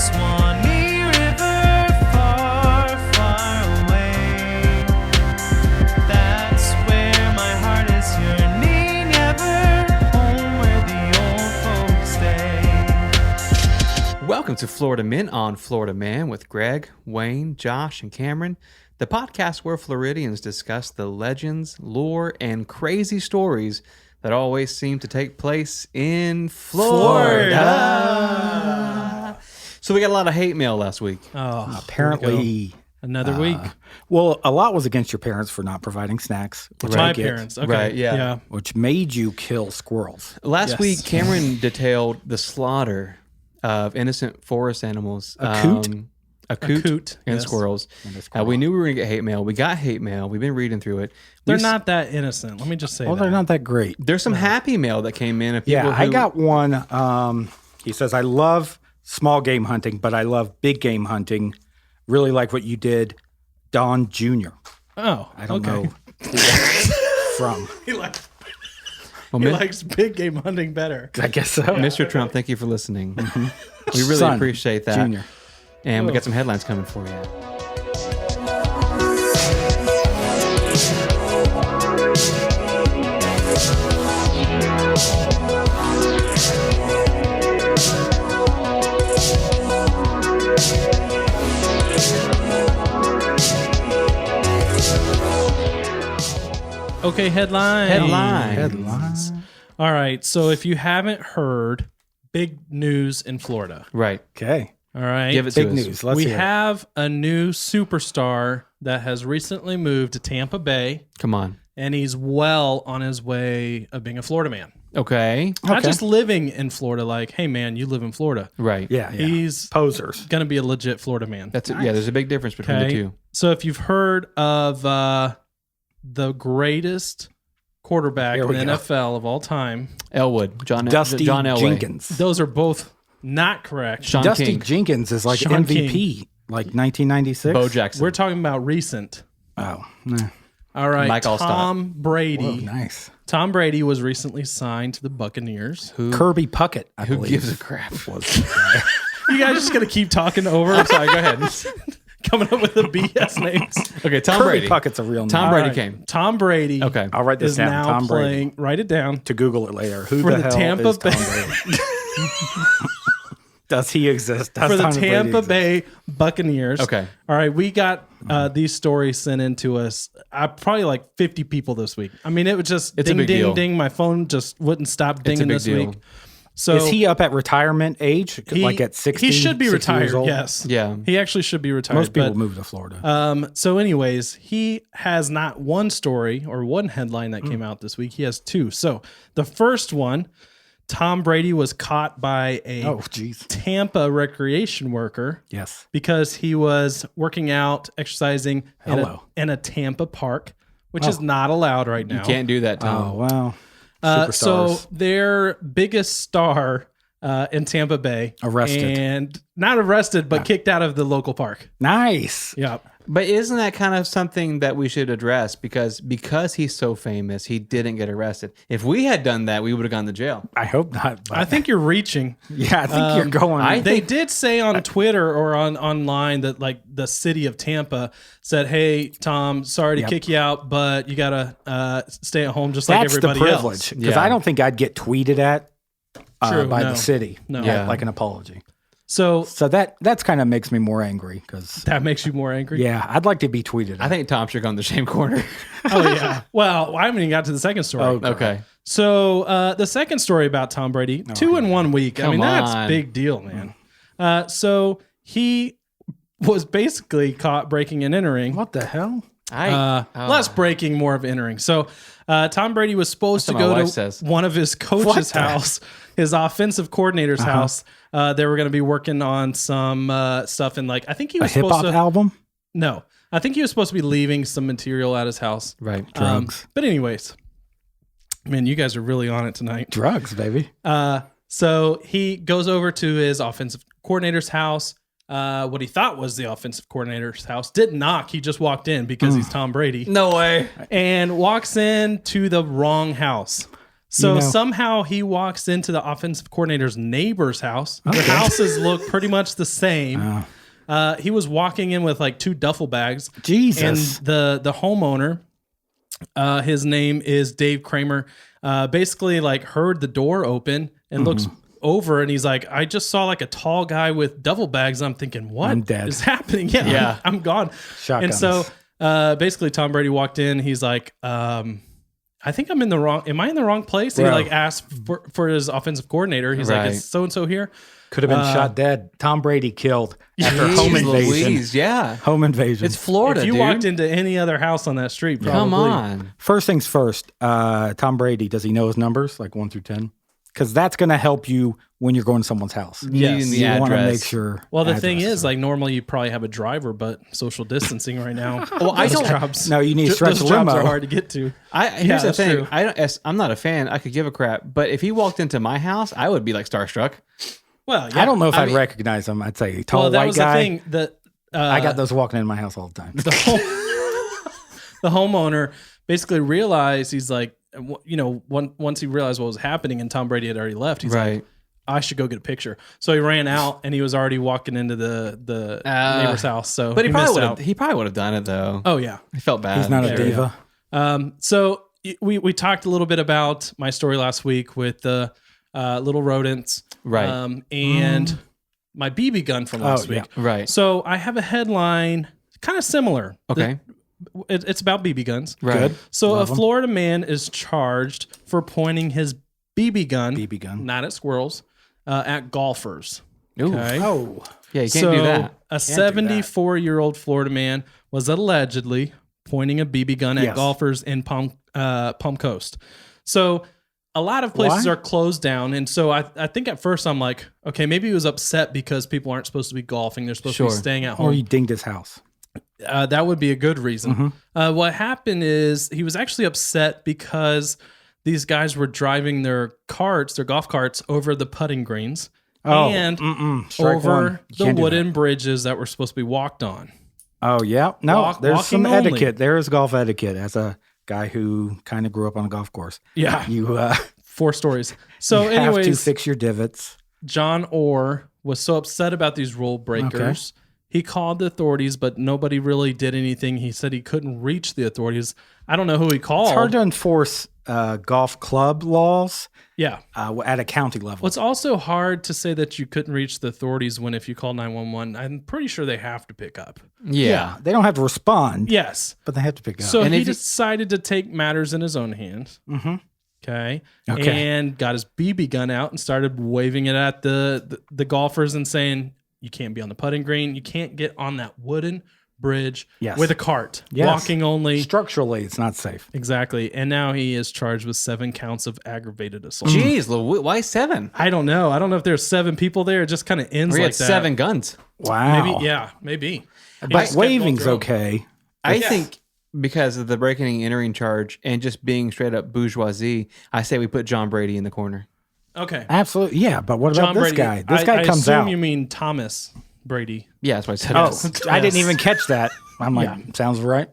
Swanee River, far, far away. That's where my heart is yearning ever, home where the old folks stay. Welcome to Florida Men on Florida Man with Greg, Wayne, Josh, and Cameron, the podcast where Floridians discuss the legends, lore, and crazy stories that always seem to take place in Florida. So we got a lot of hate mail last week. Oh, apparently Another week. Well, a lot was against your parents for not providing snacks. Which My I get, parents. Okay. Right, yeah. Which made you kill squirrels. Last Yes. week, Cameron detailed the slaughter of innocent forest animals. A coot? A coot and yes. squirrels. And a squirrel. We knew we were going to get hate mail. We got hate mail. We've been reading through it. They're not that innocent. Let me just say Well, that. they're not that great. There's some happy mail that came in. Of people Yeah, I who- got one. He says, I love small game hunting, but I love big game hunting. Really like what you did, Don Jr. Oh, I don't okay. know who that's from. He likes, Well, he Mi- likes big game hunting better. I guess so. Mr. Trump, thank you for listening. We really Son, appreciate that. Junior. And we got some headlines coming for you. Okay, headlines. All right, so if you haven't heard, big news in Florida. Right. Okay. All right. Give it to Big us. news. Let's we hear it. have a new superstar that has recently moved to Tampa Bay, Come on. and he's well on his way of being a Florida man. Okay. Not Okay. just living in Florida, like, hey, man, you live in Florida. Right. Yeah. He's Posers. going to be a legit Florida man. That's it. Yeah, there's a big difference between the Okay. two. So if you've heard of the greatest quarterback Here in we the go. NFL of all time, Elwood. John Elway. Jenkins. those are both not correct. Sean Dusty King. Jenkins is like Sean MVP, like 1996. Bo Jackson. We're talking about recent. Oh, nah. All right, Mike Allstott. Tom Brady. Whoa, nice. Tom Brady was recently signed to the Buccaneers. Kirby Puckett, I Who believe. gives a crap? You guys just gonna keep talking over? I'm sorry. Go ahead. Coming up with the BS names. Okay. Tom Kirby Brady. Puckett's a real name. Tom All Brady right, came. Tom Brady. Okay. I'll write this Is down. now Tom Brady. playing. Write it down. To Google it later. Who For the the hell Tampa is Tom Bay- Brady? Does he exist? Does For the Tom Brady Tampa exist? Bay Buccaneers. Okay. All right, we got these stories sent in to us. Probably like 50 people this week. I mean, it was just It's a ding, big ding, deal. ding. My phone just wouldn't stop It's a dinging big this deal. week. So Is he up at retirement age? Like at 60? He should be 60 retired. years old? Yes. Yeah. He actually should be retired. Most people but, move to Florida. So, anyways, he has not one story or one headline that came out this week. He has two. So, the first one, Tom Brady was caught by a Oh, jeez. Tampa recreation worker Yes. because he was working out, exercising Hello. in a Tampa park, which is not allowed right now. You can't do that, Tom. Oh, wow. So Superstars. their biggest star in Tampa Bay Arrested. and not arrested, but kicked out of the local park. Nice. Yeah. But isn't that kind of something that we should address? Because he's so famous, he didn't get arrested. If we had done that, we would have gone to jail. I hope not. But I think you're reaching. yeah, I think you're going. They did say on Twitter or online that like the city of Tampa said, "Hey Tom, sorry to kick you out, but you gotta stay at home just like that's the everybody privilege. else." Because Yeah. I don't think I'd get tweeted at True, by no. the city. No. Yeah. Like an apology. So So that's kind of makes me more angry because, that makes you more angry. yeah, I'd like to be tweeted at. I think Tom should go in the shame corner. Oh yeah. Well, I haven't even got to the second story. Oh, Okay. So the second story about Tom Brady, 2 in 1 week. I mean, Come that's on. a big deal, man. So he was basically caught breaking and entering. What the hell? Less breaking, more of entering. So Tom Brady was supposed to That's what my go wife to says. one of his coach's the- house, his offensive coordinator's house. They were going to be working on some stuff, and like I think he A was hip supposed hop to. album? No, I think he was supposed to be leaving some material at his house. Right. Drugs. But anyways, man, you guys are really on it tonight. Drugs, baby. So he goes over to his offensive coordinator's house. What he thought was the offensive coordinator's house. Didn't knock. He just walked in because he's Tom Brady No way. and walks into the wrong house. So You know. somehow he walks into the offensive coordinator's neighbor's house. Their houses look pretty much the same. He was walking in with like 2 duffel bags. Jesus. And the homeowner, his name is Dave Kramer, basically like heard the door open and looks over and he's like, I just saw like a tall guy with duffel bags. I'm thinking, what I'm dead. is happening? Yeah. I'm gone. Shotguns. And so basically Tom Brady walked in. He's like, I think am I in the wrong place? He Bro. like asked for his offensive coordinator. He's like, is so-and-so here? Could have been shot dead. Tom Brady killed after home Jeez invasion. Louise, yeah. Home invasion. It's Florida, If you dude. walked into any other house on that street, probably. Come on. First things first, Tom Brady, does he know his numbers, like 1 through 10? Because that's going to help you when you're going to someone's house. Needing the You want to address. make sure. Well, the thing address is, like normally you probably have a driver, but social distancing right now. Well, I those don't- jobs. No, you need to stretch those a jobs limo. are hard to get to. Here's the that's thing. true. I'm not a fan. I could give a crap. But if he walked into my house, I would be like starstruck. Well, yeah. I don't know if I I'd mean- recognize him. I'd say tall Well, that white was guy. the thing that I got those walking in my house all the time. the homeowner basically realized. He's like, once he realized what was happening and Tom Brady had already left, he's like, I should go get a picture. So he ran out and he was already walking into the neighbor's house. So, But he missed probably would out. have. He probably would have done it though. Oh yeah. He felt bad. He's not a Yeah. diva. So we talked a little bit about my story last week with the little rodents, Right. And my BB gun from last yeah. week. Right. So I have a headline kind of similar. Okay. It's about BB guns. Right. Good. So Love a 'em. Florida man is charged for pointing his BB gun, not at squirrels, at golfers. Ooh. Okay. Oh, Yeah, you can't do that. A 74-year-old Florida man was allegedly pointing a BB gun at Yes. golfers in Palm Coast. So a lot of places Why? are closed down. And so I think at first I'm like, okay, maybe he was upset because people aren't supposed to be golfing. They're supposed to be Sure. staying at or home. you dinged his house. That would be a good reason. Mm-hmm. What happened is he was actually upset because these guys were driving their golf carts over the putting greens Oh, and Strike over one. You the can't do wooden bridges that were supposed to be walked on. Oh, yeah. No, there's some walking only. etiquette. There is golf etiquette. As a guy who kind of grew up on a golf course, Yeah. you 4 stories. So you have to anyways, fix your divots. John Orr was so upset about these rule breakers. He called the authorities, but nobody really did anything. He said he couldn't reach the authorities. I don't know who he called. It's hard to enforce golf club laws Yeah. at a county level. Well, it's also hard to say that you couldn't reach the authorities when if you call 911, I'm pretty sure they have to pick up. Yeah. They don't have to respond, Yes. but they have to pick up. So And he if you- decided to take matters in his own hands. Mm-hmm. Okay. Okay. And got his BB gun out and started waving it at the golfers and saying, you can't be on the putting green. You can't get on that wooden bridge Yes. with a cart. Yes. Walking only. Structurally, it's not safe. Exactly. And now he is charged with 7 counts of aggravated assault. Jeez, why 7? I don't know. I don't know if there's 7 people there. It just kind of ends We like had that. 7 guns. Wow. Maybe. Yeah, maybe. He But just kept going waving's through 'em. okay. I think because of the breaking and entering charge and just being straight up bourgeoisie, I say we put John Brady in the corner. Okay. Absolutely. Yeah, but what about John this Brady. guy? This guy I comes assume out. you mean Thomas Brady. Yeah, that's what I said. Oh, I didn't Yes. even catch that. I'm like, sounds right.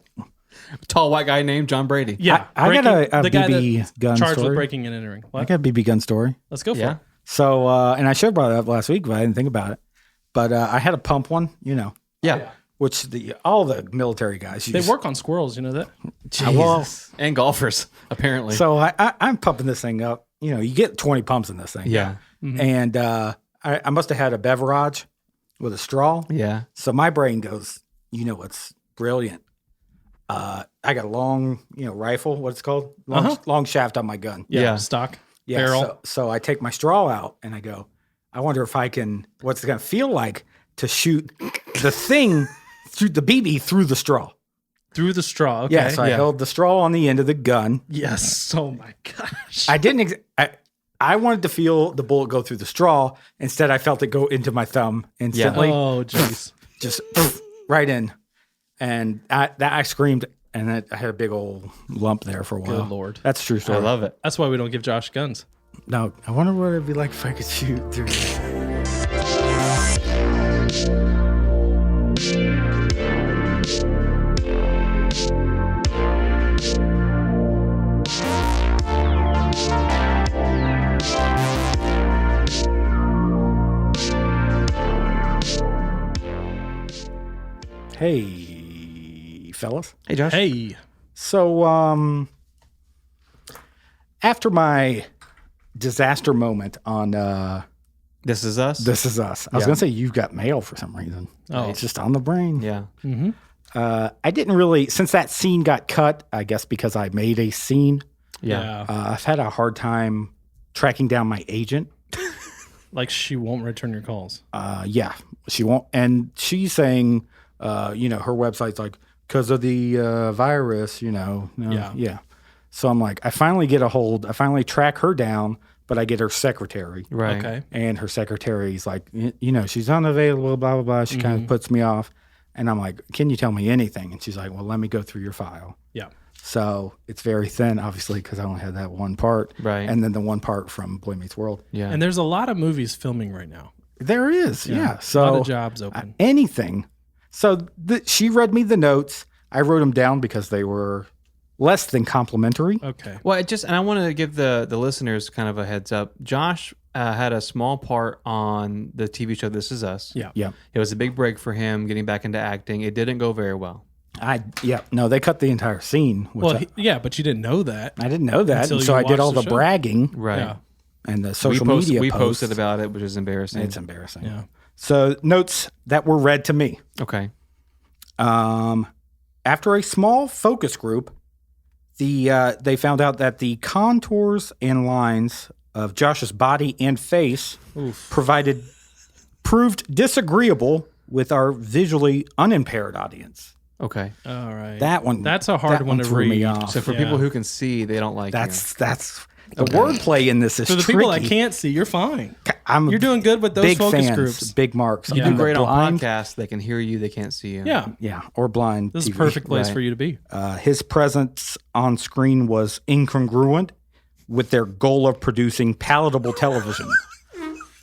Tall white guy named John Brady. Yeah. I got a the guy BB that's gun charged story. with breaking and entering. I What? got a BB gun story. Let's go for Yeah. it. So, and I should have brought it up last week, but I didn't think about it. But I had a pump one, Yeah. which all the military guys They use. work on squirrels, you know that? Jesus. And golfers, apparently. So I'm pumping this thing up. You get 20 pumps in this thing. yeah. And I must have had a beverage with a straw. Yeah. So my brain goes, what's brilliant? I got a long, rifle, what's it called? Long shaft on my gun. Yeah. Stock. Yeah. Barrel. So I take my straw out and I go, I wonder if what's it going to feel like to shoot the thing through the BB through the straw. Through the straw. Okay. Yeah. So I held the straw on the end of the gun. Yes. Oh my gosh. I didn't, I wanted to feel the bullet go through the straw. Instead, I felt it go into my thumb instantly. Oh, jeez. Just right in. And I screamed, and I had a big old lump there for a while. Good Lord. That's a true I story. love it. That's why we don't give Josh guns. No, I wonder what it'd be like if I could shoot through. Hey, fellas. Hey, Josh. Hey. So, after my disaster moment on This Is Us? This Is Us, I was Yeah. going to say you've got mail for some reason. Oh. It's just on the brain. Yeah. I didn't really, since that scene got cut, I guess because I made a scene, Yeah. I've had a hard time tracking down my agent. Like she won't return your calls. Yeah, she won't. And she's saying, her website's like, because of the virus, Yeah. So I'm like, I finally track her down, but I get her secretary. Right. Okay. And her secretary's like, she's unavailable, blah, blah, blah. She kind of puts me off. And I'm like, can you tell me anything? And she's like, well, let me go through your file. Yeah. So it's very thin, obviously, because I only had that one part. Right. And then the one part from Boy Meets World. Yeah. And there's a lot of movies filming right now. There is, yeah. A So lot of jobs open. anything. So she read me the notes. I wrote them down because they were less than complimentary. Okay. Well, and I want to give the listeners kind of a heads up. Josh had a small part on the TV show This Is Us. Yeah. Yeah. It was a big break for him getting back into acting. It didn't go very well. No, they cut the entire scene. Which Well, yeah, but you didn't know that. I didn't know that. Until And so you I did all watched the the show. bragging Right. Yeah. and the social media We posts. posted about it, which is embarrassing. It's embarrassing. Yeah. So notes that were read to me. Okay. After a small focus group, they found out that the contours and lines of Josh's body and face proved disagreeable with our visually unimpaired audience. Okay. All right. That's a hard that one to threw me read. off. So for Yeah. people who can see, they don't like That's the wordplay in this is For the tricky. people that can't see, you're fine. I'm You're doing good with those big focus fans, groups. big marks. you. You I'm do the great on blind- podcasts. They can hear you. They can't see you. Yeah. Yeah, or blind. This is a TV. perfect place Right. for you to be. His presence on screen was incongruent with their goal of producing palatable television.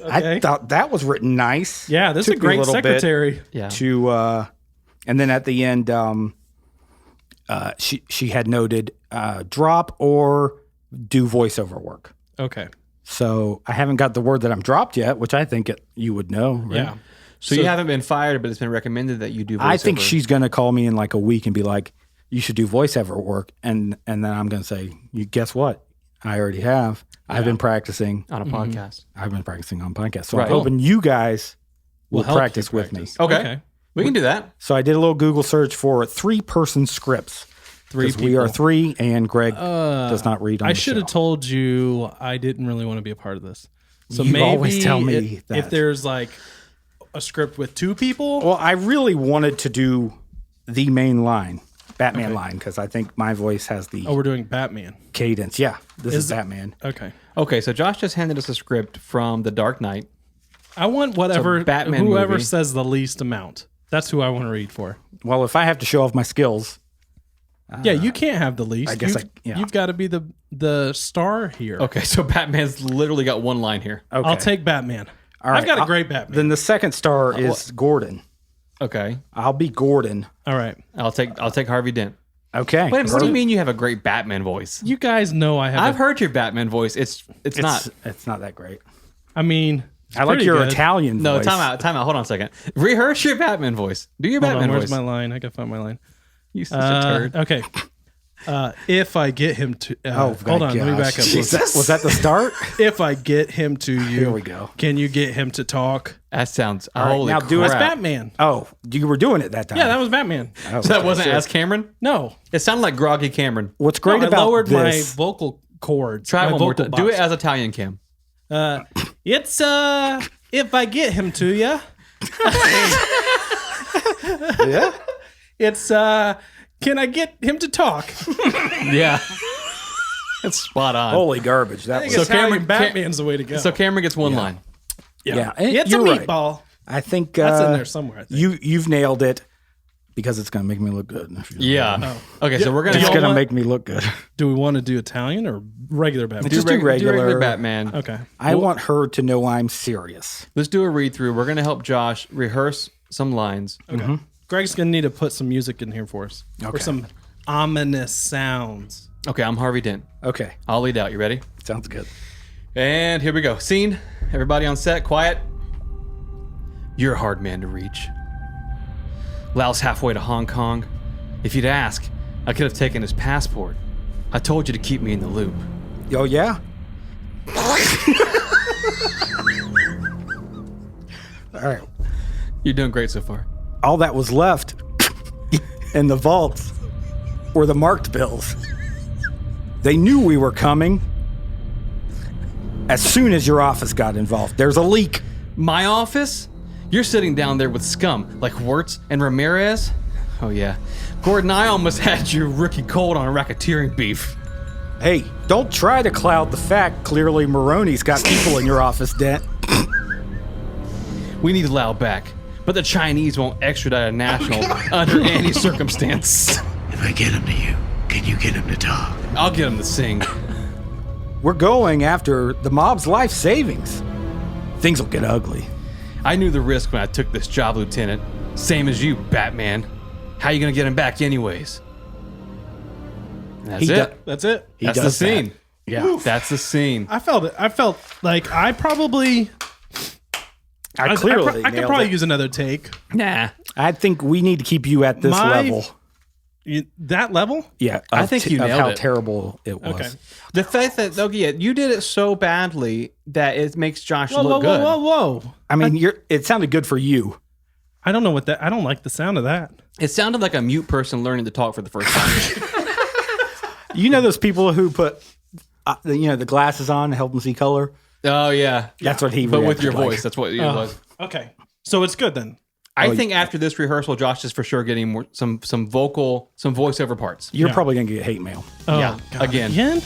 I thought that was written nice. Yeah, this is a Took me great little bit secretary. Yeah. To and then at the end, she had noted drop or do voiceover work. Okay. So I haven't got the word that I'm dropped yet, which I think you would know. Right? Yeah. So you haven't been fired, but it's been recommended that you do voiceover. I think she's going to call me in like a week and be like, you should do voiceover work. And then I'm going to say, you guess what? I already have. I've been practicing. on a podcast. I've been practicing on podcasts. So Right. I'm hoping you guys will help you practice with me. practice. Okay. We can do that. So I did a little Google search for 3-person scripts. Because we are 3 and Greg does not read on I the should show. have told you I didn't really want to be a part of this. So You maybe always tell me if that. there's like a script with 2 people. Well, I really wanted to do the main line, Batman line, because I think my voice has the Oh, we're doing Batman. cadence. Yeah, this is Batman. Okay. Okay. So Josh just handed us a script from The Dark Knight. I want whatever It's a Batman whoever movie. says the least amount. That's who I want to read for. Well, if I have to show off my skills, Yeah, you can't have the least. I guess You've got to be the star here. Okay. So Batman's literally got one line here. okay. I'll take Batman. All right, I've got a I'll- great Batman. Then the second star is Gordon. Okay. I'll be Gordon. All right. I'll take Harvey Dent. Okay. Wait, what do you mean you have a great Batman voice? You guys know I have. I've heard your Batman voice. It's not. It's not that great. I mean, it's I like pretty your good. Italian No, voice. time out. Hold on a second. Rehearse your Batman voice. Do your Hold on, Batman where's voice. my line? I gotta find my line. You such a turd. Okay. If I get him to, hold on, let me back up. Was that the start? If I get him to you, Here we go. Can you get him to talk? That sounds right, holy now crap. do it. That's Batman. Oh, you were doing it that time. Yeah, that was Batman. Oh, So that okay. wasn't Ask Cameron? No, It sounded like groggy Cameron. What's great no, I about lowered my this? vocal cords. Try my it one more vocal time. Do it box. as Italian Cam. It's if I get him to you. Yeah. It's can I get him to talk? Yeah. That's spot on. Holy garbage. That I think was. So Cameron- Batman's the way to go. So Cameron gets one line. Yeah. It's a You're right. meatball. I think That's in there somewhere. I think. you've nailed it because it's going to make me look good. If you know. Yeah. Okay, so we're gonna It's y'all going to want- make me look good. Do we want to do Italian or regular Batman? Just do regular. Batman. Okay. I want her to know I'm serious. Let's do a read through. We're gonna help Josh rehearse some lines. Okay. Greg's gonna need to put some music in here for us. Or Okay. some ominous sounds. Okay, I'm Harvey Dent. Okay. I'll lead out. You ready? Sounds good. And here we go. Scene. Everybody on set, quiet. You're a hard man to reach. Lao's halfway to Hong Kong. If you'd ask, I could have taken his passport. I told you to keep me in the loop. Oh, yeah? All right. You're doing great so far. All that was left in the vaults were the marked bills. They knew we were coming as soon as your office got involved. There's a leak. My office? You're sitting down there with scum like Wirtz and Ramirez? Oh, yeah. Gordon, I almost had you rookie cold on a racketeering beef. Hey, don't try to cloud the fact clearly Maroney's got people in your office, Dent. We need Lao back, but the Chinese won't extradite a national under any circumstance. If I get him to you, can you get him to talk? I'll get him to sing. We're going after the mob's life savings. Things will get ugly. I knew the risk when I took this job, Lieutenant. Same as you, Batman. How you gonna get him back anyways? That's it. That's it. That's the does that. scene. Yeah. Oof. That's the scene. I felt it. I felt like I probably. I I clearly could nailed probably it. use another take. Nah. I think we need to keep you at this level. That level? Yeah, I think you of nailed how it. terrible it was. Okay. The fact that you did it so badly that it makes Josh Whoa, look whoa, good. whoa, whoa, whoa! I mean, it sounded good for you. I don't know what that. I don't like the sound of that. It sounded like a mute person learning to talk for the first time. You know those people who put, the glasses on to help them see color? Oh yeah, That's what he but with reacted your like. voice. That's what it was. Okay, so it's good then. I think after this rehearsal, Josh is for sure getting more, some voiceover parts. You're Yeah. probably going to get hate mail. Oh, Yeah, God. again.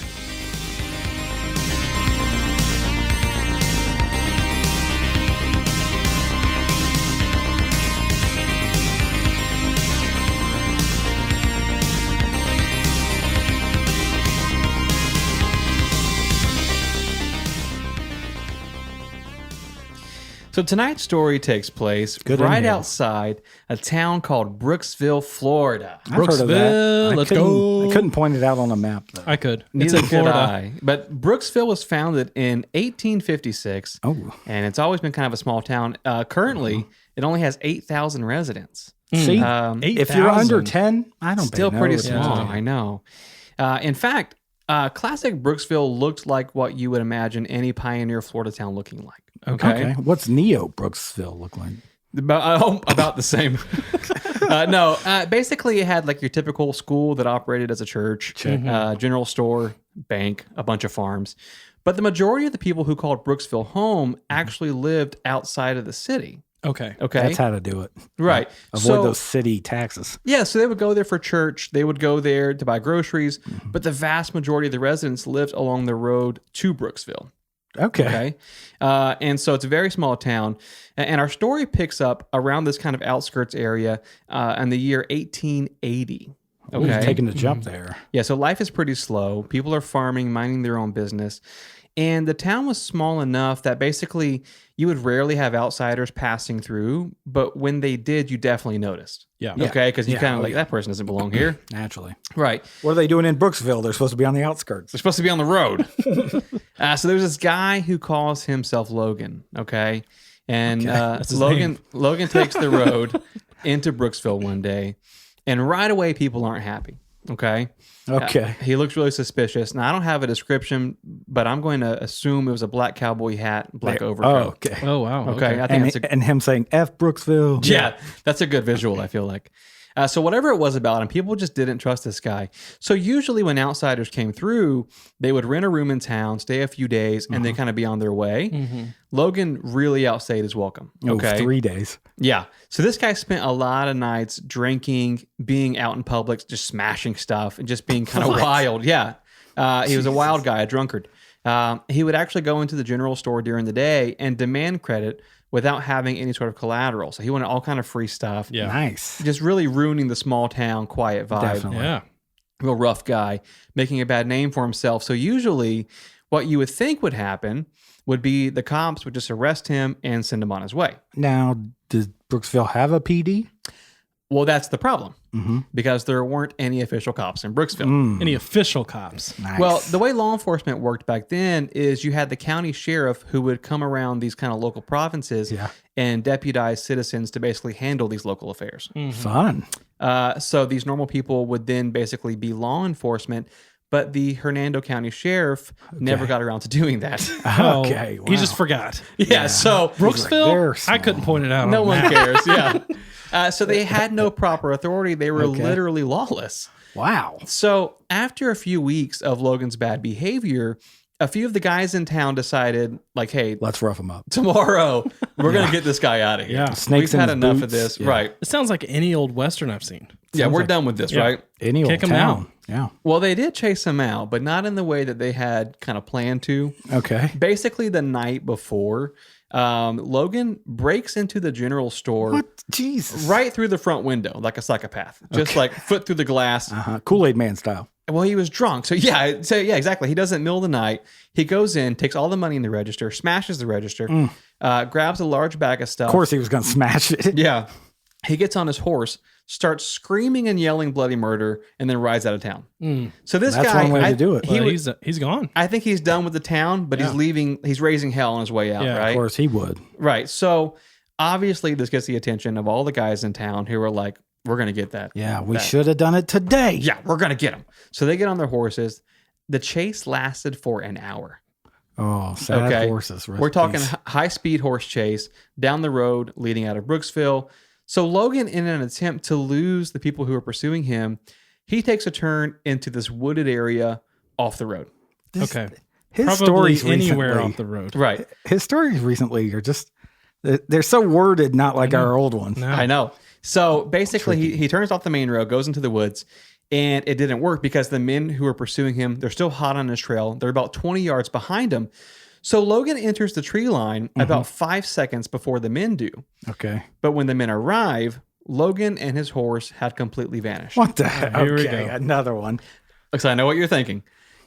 So tonight's story takes place Good right inhale. outside a town called Brooksville, Florida. I've heard of that. Brooksville, let's go. I couldn't point it out on a map, though. I could. It's Neither in could Florida. I. But Brooksville was founded in 1856. Oh. And it's always been kind of a small town. Currently, it only has 8,000 residents. See, if you're under 8,000. 10, I don't Still pretty know. small, Yeah. I know. In fact, classic Brooksville looked like what you would imagine any pioneer Florida town looking like. Okay. What's Neo Brooksville look like? About the same. Basically, it had like your typical school that operated as a church, general store, bank, a bunch of farms. But the majority of the people who called Brooksville home actually lived outside of the city. Okay. Okay. That's how to do it. Right. Avoid those city taxes. Yeah, so they would go there for church. They would go there to buy groceries. But the vast majority of the residents lived along the road to Brooksville. Okay. Okay. And so it's a very small town. And our story picks up around this kind of outskirts area in the year 1880. Okay. Taking the jump there. Yeah, so life is pretty slow. People are farming, minding their own business. And the town was small enough that basically you would rarely have outsiders passing through. But when they did, you definitely noticed. Yeah. Okay. Because you Yeah. kind of Oh, like, yeah. that person doesn't belong here. Naturally. Right. What are they doing in Brooksville? They're supposed to be on the outskirts. They're supposed to be on the road. So there's this guy who calls himself Logan. Okay. And his Logan takes the road into Brooksville one day. And right away, people aren't happy. Okay. Okay. He looks really suspicious. Now, I don't have a description, but I'm going to assume it was a black cowboy hat, black overcoat. Oh, okay. Oh wow. Okay. I think that's a And him saying F Brooksville. yeah, that's a good visual, I feel like. So whatever it was about him, people just didn't trust this guy. So usually when outsiders came through, they would rent a room in town, stay a few days, and then kind of be on their way. Logan really outstayed his welcome. Oh, Okay. 3 days. Yeah. So this guy spent a lot of nights drinking, being out in public, just smashing stuff, and just being kind of wild. Yeah. He was a wild guy, a drunkard. He would actually go into the general store during the day and demand credit without having any sort of collateral. So he wanted all kind of free stuff. Yeah. Nice. Just really ruining the small town quiet vibe. Definitely. Yeah. Real rough guy, making a bad name for himself. So usually what you would think would happen would be the cops would just arrest him and send him on his way. Now, does Brooksville have a PD? Well, that's the problem because there weren't any official cops in Brooksville. Any official cops? Nice. Well, the way law enforcement worked back then is you had the county sheriff who would come around these kind of local provinces and deputize citizens to basically handle these local affairs. Fun. So these normal people would then basically be law enforcement, but the Hernando County Sheriff never got around to doing that. Okay, He just forgot. Yeah, so Brooksville, I couldn't point it out. no on one that. cares. Yeah. So they had no proper authority. They were literally lawless. Wow. So after a few weeks of Logan's bad behavior, a few of the guys in town decided, like, hey, Let's rough him up. tomorrow we're going to get this guy out of here. Yeah. Snakes We've in had his enough of boots. this. Yeah. Right. It sounds like any old Western I've seen. Yeah, we're like- done with this, Yeah. right? Any old Kick him town. out. Yeah. Well, they did chase him out, but not in the way that they had kind of planned to. Okay. Basically, the night before, Logan breaks into the general store What? Jesus. right through the front window like a psychopath, just like foot through the glass. Kool-Aid Man style. Well, he was drunk. So yeah, exactly. He does it in the middle of the night. He goes in, takes all the money in the register, smashes the register, grabs a large bag of stuff. Of course he was going to smash it. Yeah. He gets on his horse, starts screaming and yelling bloody murder, and then rides out of town. So this That's guy, one way to do it. He Well, was, he's gone. I think he's done with the town, but he's leaving. He's raising hell on his way out, Yeah, of right? Of course he would. Right. So obviously this gets the attention of all the guys in town who are like, we're going to get that. Yeah, we should have done it today. Yeah, we're going to get him. So they get on their horses. The chase lasted for an hour. Oh, sad Okay. horses. We're talking high-speed horse chase down the road leading out of Brooksville. So Logan, in an attempt to lose the people who are pursuing him, he takes a turn into this wooded area off the road. Okay. His Probably stories anywhere recently, off the road. Right. His stories recently are just, they're so worded, not like our old ones. No. I know. So basically, he turns off the main road, goes into the woods, and it didn't work because the men who are pursuing him, they're still hot on his trail. They're about 20 yards behind him. So Logan enters the tree line about 5 seconds before the men do. Okay. But when the men arrive, Logan and his horse had completely vanished. What the heck? Here we Okay, go. another one. So I know what you're thinking,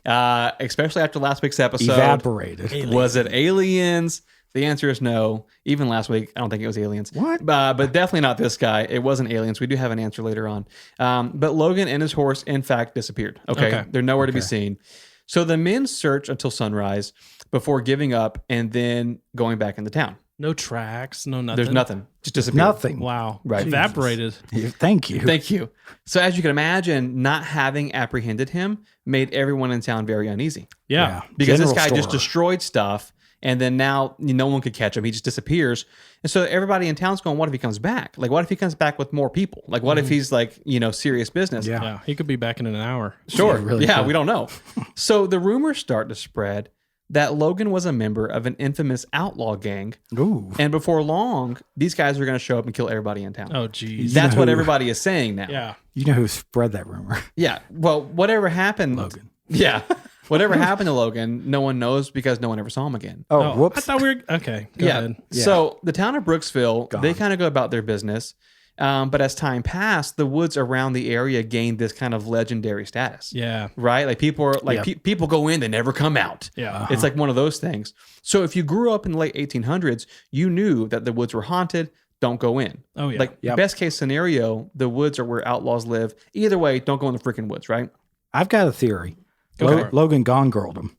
especially after last week's episode. Evaporated. Was it aliens? The answer is no. Even last week, I don't think it was aliens. What? But definitely not this guy. It wasn't aliens. We do have an answer later on. But Logan and his horse, in fact, disappeared. Okay. They're nowhere to be seen. So the men search until sunrise before giving up and then going back into town. No tracks, no nothing. There's nothing. Just disappeared. Nothing. Wow. Right. Evaporated. Thank you. Thank you. So as you can imagine, not having apprehended him made everyone in town very uneasy. Yeah. Because General this guy just store. destroyed stuff, and then now no one could catch him. He just disappears. And so everybody in town's going, what if he comes back? Like, what if he comes back with more people? Like, what if he's like, serious business? Yeah. Yeah. He could be back in an hour. Sure. Yeah, really Yeah, cool. we don't know. So the rumors start to spread that Logan was a member of an infamous outlaw gang. Ooh. And before long, these guys are going to show up and kill everybody in town. Oh, geez. That's what No. everybody is saying now. Yeah. You know who spread that rumor? Yeah. Well, whatever happened. Logan. Yeah. Whatever happened to Logan, no one knows because no one ever saw him again. Oh, Oh, whoops. I thought we were okay. Go ahead. Yeah. So the town of Brooksville, they Gone. kind of go about their business. But as time passed, the woods around the area gained this kind of legendary status. Yeah. Right? Like people are like Yep. people go in, they never come out. Yeah. It's like one of those things. So if you grew up in the late 1800s, you knew that the woods were haunted. Don't go in. Oh, yeah. Like Yep. best case scenario, the woods are where outlaws live. Either way, don't go in the freaking woods. Right? I've got a theory. Go for it. Logan Gone Girled him.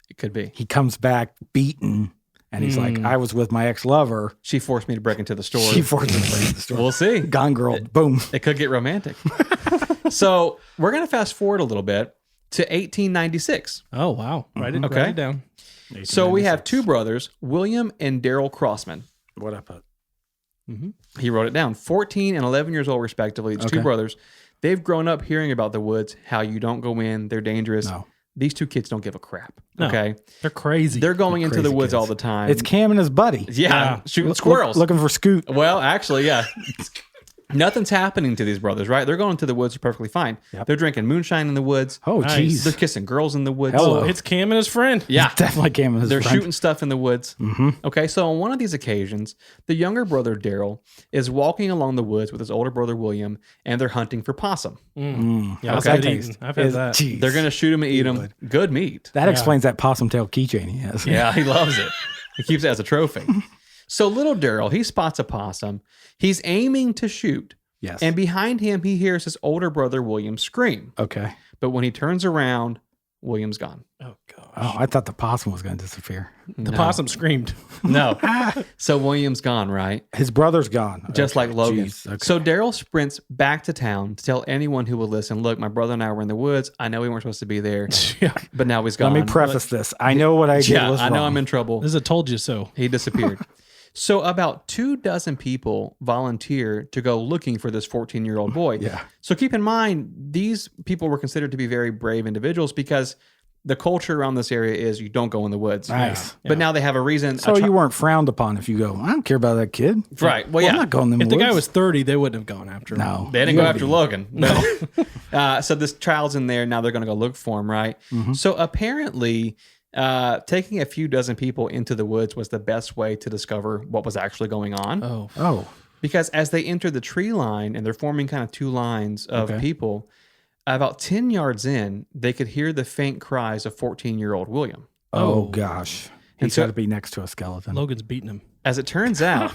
It could be. He comes back beaten, and he's like, I was with my ex-lover. She forced me to break into the store. She forced him to break the store. We'll see. Gone Girled. Boom. It could get romantic. So we're going to fast forward a little bit to 1896. Oh, wow. Write it Okay. down. So we have two brothers, William and Daryl Crossman. What I put? He wrote it down. 14 and 11 years old, respectively. It's two Okay. brothers. They've grown up hearing about the woods, how you don't go in, they're dangerous. No. These two kids don't give a crap. No. Okay. They're crazy. They're going into the crazy woods kids. all the time. It's Cam and his buddy. yeah, shooting squirrels. Looking for Scoot. Well, actually, yeah. Nothing's happening to these brothers, right? They're going to the woods perfectly fine. Yep. They're drinking moonshine in the woods. Oh, Nice. jeez. They're kissing girls in the woods. Hello. Oh, it's Cam and his friend. Yeah. Definitely Cam and his They're friend. shooting stuff in the woods. Okay, so on one of these occasions, the younger brother Daryl is walking along the woods with his older brother William, and they're hunting for possum. Yeah, that's Okay. good eating. I've had that. Jeez. They're gonna shoot him and eat him. Good meat. That explains that possum tail keychain he has. Yeah, he loves it. He keeps it as a trophy. So little Daryl, he spots a possum. He's aiming to shoot, Yes. And behind him, he hears his older brother, William, scream. Okay. But when he turns around, William's gone. Oh, gosh. Oh, I thought the possum was going to disappear. The possum screamed. No. So William's gone, right? His brother's gone. Just like Logan. Jeez, okay. So Daryl sprints back to town to tell anyone who will listen, look, my brother and I were in the woods. I know we weren't supposed to be there, Yeah. but now he's gone. Let me preface this. I know what I did Yeah, was I know wrong. I'm in trouble. This is a told you so. He disappeared. So about 24 people volunteer to go looking for this 14-year-old boy. Yeah. So keep in mind, these people were considered to be very brave individuals because the culture around this area is you don't go in the woods. Nice. But now they have a reason. So you weren't frowned upon if you go, I don't care about that kid. Right. Well, yeah. I'm not going in the If woods. the guy was 30, they wouldn't have gone after him. No. They didn't You go gotta after be- Logan. No. So this child's in there. Now they're going to go look for him, right? Mm-hmm. So apparently, taking a few dozen people into the woods was the best way to discover what was actually going on. Oh. Oh. Because as they enter the tree line and they're forming kind of two lines of Okay. people, about 10 yards in, they could hear the faint cries of 14-year-old William. Oh, gosh. He's so- got to be next to a skeleton. Logan's beating him. As it turns out,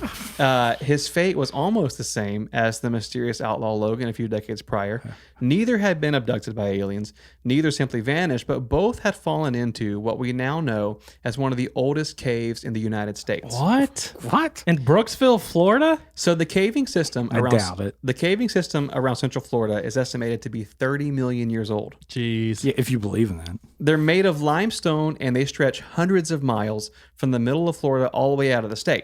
his fate was almost the same as the mysterious outlaw Logan a few decades prior. Neither had been abducted by aliens, neither simply vanished, but both had fallen into what we now know as one of the oldest caves in the United States. What? What? In Brooksville, Florida? So the caving system I around doubt it. the caving system around Central Florida is estimated to be 30 million years old. Jeez. Yeah, if you believe in that. They're made of limestone and they stretch hundreds of miles from the middle of Florida all the way out of the state.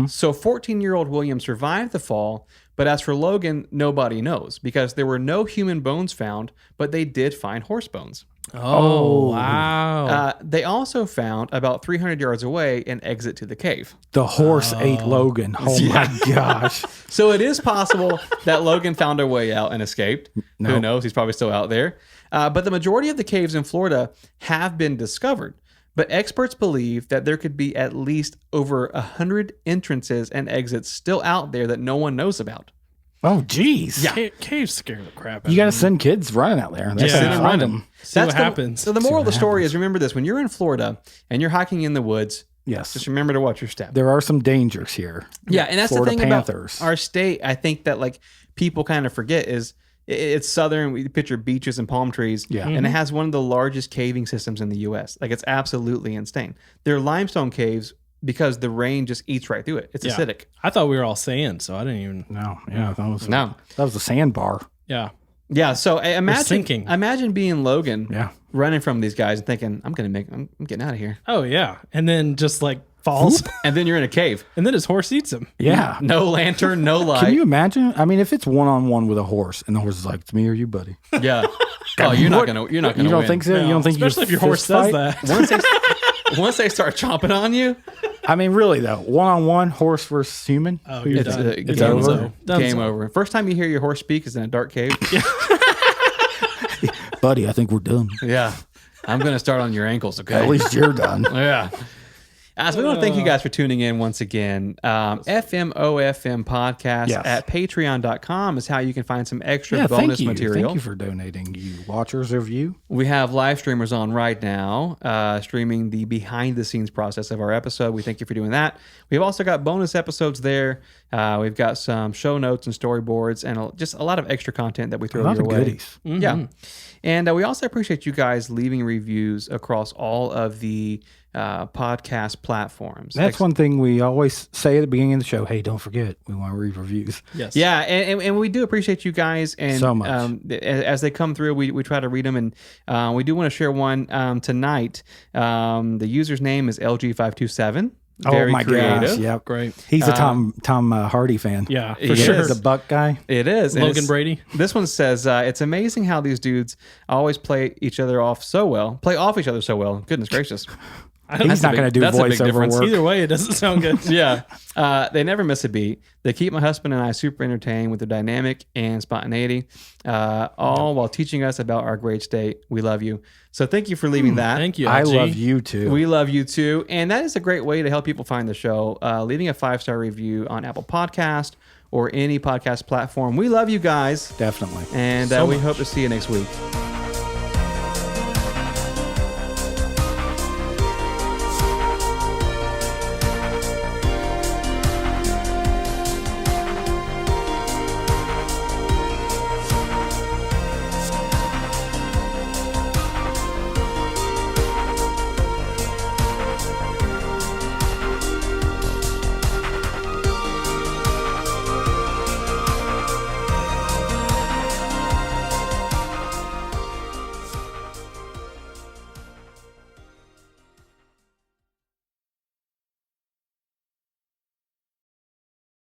So 14-year-old William survived the fall, but as for Logan, nobody knows because there were no human bones found, but they did find horse bones. Oh, wow. They also found about 300 yards away an exit to the cave. The horse ate Logan. Oh, my gosh. So it is possible that Logan found a way out and escaped. Who knows? He's probably still out there. But the majority of the caves in Florida have been discovered. But experts believe that there could be at least over 100 entrances and exits still out there that no one knows about. Oh, geez. Caves scare the crap out You got to of me. send kids running out there. That's Yeah. how you Send 'em find running. them. See what the- happens. So the moral of the what story is remember this. When you're in Florida and you're hiking in the woods, Yes. just remember to watch your step. There are some dangers here. Yeah, and that's Florida the thing Panthers. about our state. I think that like people kind of forget is it's southern. We picture beaches and palm trees. Yeah. And it has one of the largest caving systems in the U.S. Like it's absolutely insane. They're limestone caves because the rain just eats right through it. It's acidic. I thought we were all sand, so I didn't even. No. Yeah. No. That was a sandbar. Yeah. Yeah. So sinking. imagine being Logan. Yeah. Running from these guys and thinking, I'm getting out of here. Oh, yeah. And then just like falls. And then you're in a cave. And then his horse eats him. Yeah. No lantern, no light. Can you imagine? I mean, if it's one-on-one with a horse and the horse is like, it's me or you, buddy. Yeah. Oh, you're not gonna You don't win. think so? You don't think Especially if your horse fist does fight? that. Once they start chomping on you, I mean, really though, one-on-one, horse versus human. Oh, Who you're you it's, done. It's game over? over. Done Game so. over. First time you hear your horse speak is in a dark cave. Buddy, I think we're done. Yeah. I'm going to start on your ankles, okay? At least you're done. Yeah. So we want to thank you guys for tuning in once again. FMOFM podcast Yes. at patreon.com is how you can find some extra Yeah, bonus thank you. material. Thank you for donating, you watchers of you. We have live streamers on right now, streaming the behind the scenes process of our episode. We thank you for doing that. We've also got bonus episodes there. We've got some show notes and storyboards and just a lot of extra content that we throw A lot your of way. goodies. Yeah. And we also appreciate you guys leaving reviews across all of the podcast platforms. That's one thing we always say at the beginning of the show. Hey, don't forget, we want to read reviews. Yes. Yeah, and we do appreciate you guys. And So much. As they come through, we try to read them. And we do want to share one tonight. The user's name is LG527. Very oh my creative. gosh! Yep, Great. He's a Tom Hardy fan. Yeah, for He sure. is. The Buck guy. It is. And Logan it's- Brady. This one says, it's amazing how these dudes always play off each other so well. Goodness gracious. He's not going to do that's a big voiceover difference. work. Either way, it doesn't sound good. Yeah. They never miss a beat. They keep my husband and I super entertained with their dynamic and spontaneity, all while teaching us about our great state. We love you. So thank you for leaving that. Thank you. I LG. love you too. We love you too. And that is a great way to help people find the show. Leaving a 5-star review on Apple Podcast or any podcast platform. We love you guys. Definitely. And So we much. hope to see you next week.